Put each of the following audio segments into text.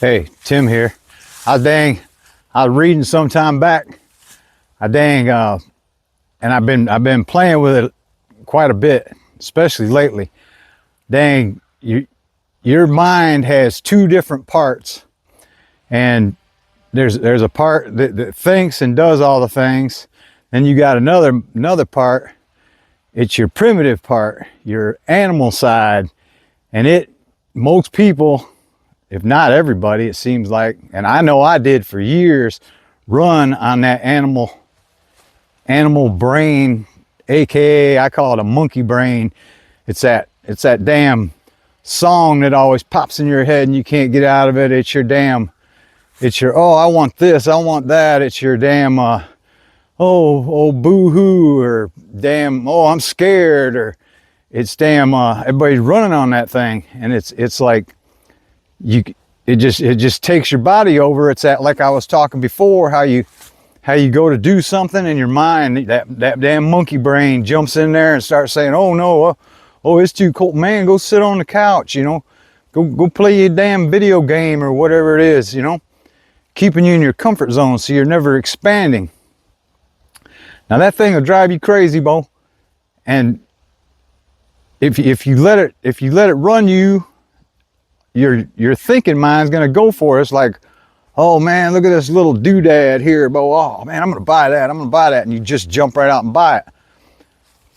Hey, Tim here. I was reading some time back. And I've been playing with it quite a bit, especially lately. Dang, your mind has two different parts, and there's a part that thinks and does all the things. Then you got another part. It's your primitive part, your animal side, and most people, if not everybody, it seems like, and I know I did for years, run on that animal brain, aka I call it a monkey brain. It's that damn song that always pops in your head and you can't get out of it. It's your oh, I want this, I want that. It's your damn oh boo hoo, or damn oh, I'm scared, or it's damn everybody's running on that thing, and it's like you it just takes your body over. It's that, like I was talking before, how you go to do something and your mind, that damn monkey brain jumps in there and starts saying, oh no, oh it's too cold, man, go sit on the couch, go play your damn video game or whatever it is, keeping you in your comfort zone so you're never expanding. Now that thing will drive you crazy, Bo. And if you let it run you, your thinking mind's gonna go for it. It's like, oh man, look at this little doodad here, Bo. Oh man, I'm gonna buy that. And you just jump right out and buy it.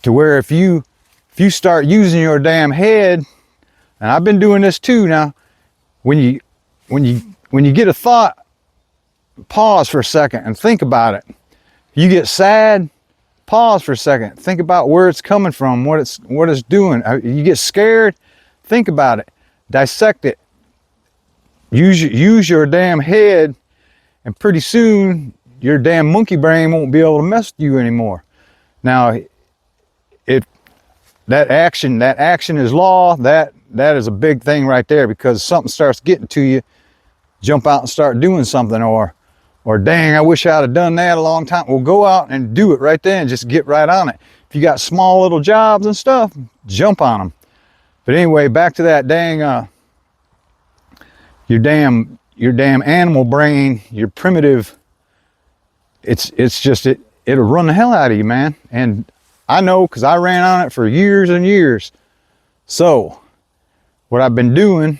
To where if you start using your damn head, and I've been doing this too now, when you get a thought, pause for a second and think about it. You get sad, pause for a second, think about where it's coming from, what it's doing. You get scared, think about it, dissect it. Use your damn head, and pretty soon your damn monkey brain won't be able to mess with you anymore. Now, that action is law. That is a big thing right there, because something starts getting to you, jump out and start doing something, or dang, I wish I'd have done that a long time. Well, go out and do it right then. Just get right on it. If you got small little jobs and stuff, jump on them. But anyway, back to that dang your damn animal brain, your primitive. It'll run the hell out of you, man. And I know, because I ran on it for years and years. So what I've been doing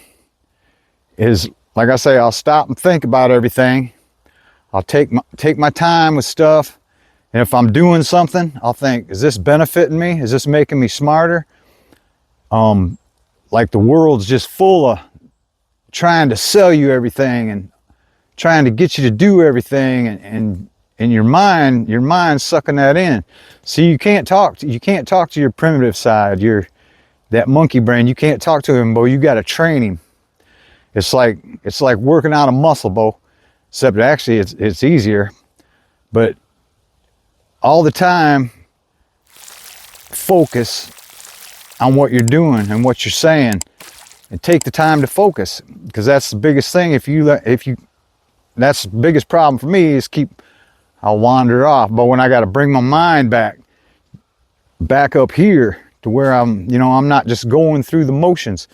is, like I say, I'll stop and think about everything. I'll take my time with stuff. And if I'm doing something, I'll think, is this benefiting me? Is this making me smarter? Like the world's just full of trying to sell you everything and trying to get you to do everything, and your mind's sucking that in. So you can't talk to your primitive side, that monkey brain. You can't talk to him, Bo. You got to train him. It's like working out a muscle, Bo. Except actually it's easier. But all the time, focus on what you're doing and what you're saying, and take the time to focus, because that's the biggest thing. That's the biggest problem for me, is I'll wander off. But when I got to bring my mind back up here to where I'm not just going through the motions.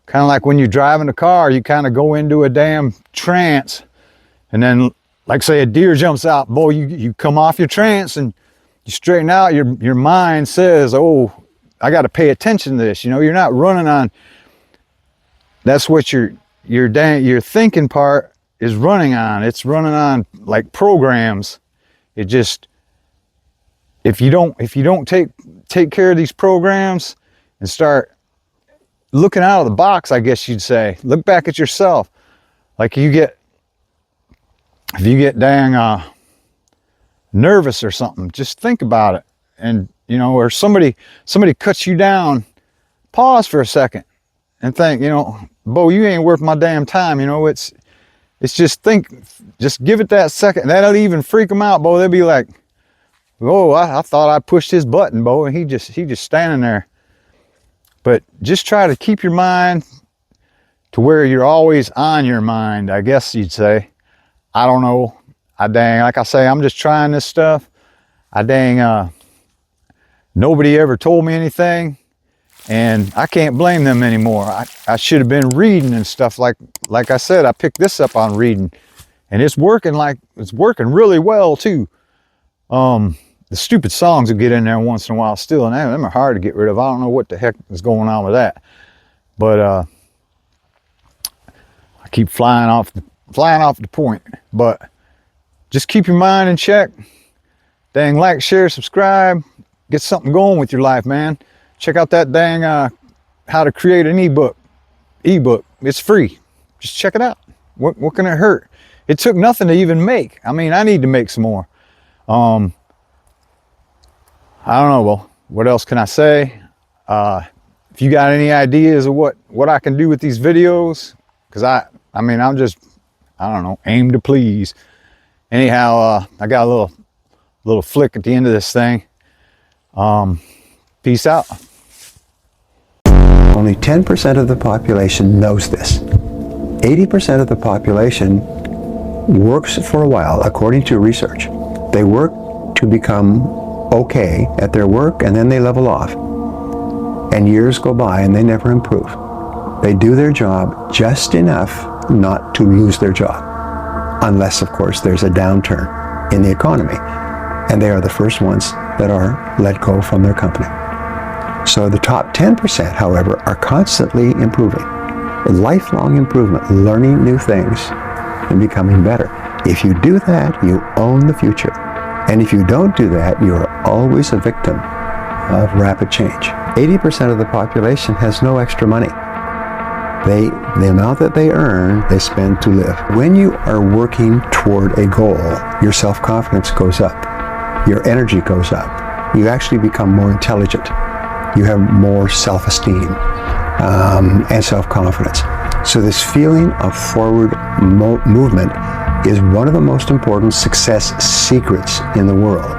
Kind of like when you're driving a car, you kind of go into a damn trance, and then, like say a deer jumps out, boy, you come off your trance and you straighten out. Your mind says, oh, I got to pay attention to this. You're not running on. That's what your thinking part is running on. It's running on like programs. It just, if you don't take care of these programs and start looking out of the box, I guess you'd say, look back at yourself. Like if you get dang nervous or something, just think about it. And or somebody cuts you down, pause for a second and think, Bo, you ain't worth my damn time. It's just give it that second. That'll even freak them out, Bo. They'll be like, oh, I thought I pushed his button, Bo, and he just standing there. But just try to keep your mind to where you're always on your mind, I guess you'd say. I don't know. Like I say, I'm just trying this stuff. Nobody ever told me anything, and I can't blame them anymore. I should have been reading and stuff like like I said, I picked this up on reading, and it's working really well too. The stupid songs will get in there once in a while still, and them are hard to get rid of. I don't know what the heck is going on with that, but I keep flying off the point. But just keep your mind in check. Dang, like, share, subscribe, get something going with your life, man. Check out that dang how to create an ebook. It's free. Just check it out. What can it hurt? It took nothing to even make. I mean, I need to make some more. I don't know. Well, what else can I say? If you got any ideas of what I can do with these videos, because I mean, I'm just, I don't know, aim to please. Anyhow, I got a little flick at the end of this thing. Peace out. Only 10% of the population knows this. 80% of the population works for a while, according to research. They work to become okay at their work, and then they level off. And years go by and they never improve. They do their job just enough not to lose their job. Unless, of course, there's a downturn in the economy. And they are the first ones that are let go from their company. So the top 10%, however, are constantly improving. Lifelong improvement, learning new things and becoming better. If you do that, you own the future. And if you don't do that, you are always a victim of rapid change. 80% of the population has no extra money. The amount that they earn, they spend to live. When you are working toward a goal, your self-confidence goes up. Your energy goes up. You actually become more intelligent. You have more self-esteem and self-confidence. So this feeling of forward movement is one of the most important success secrets in the world.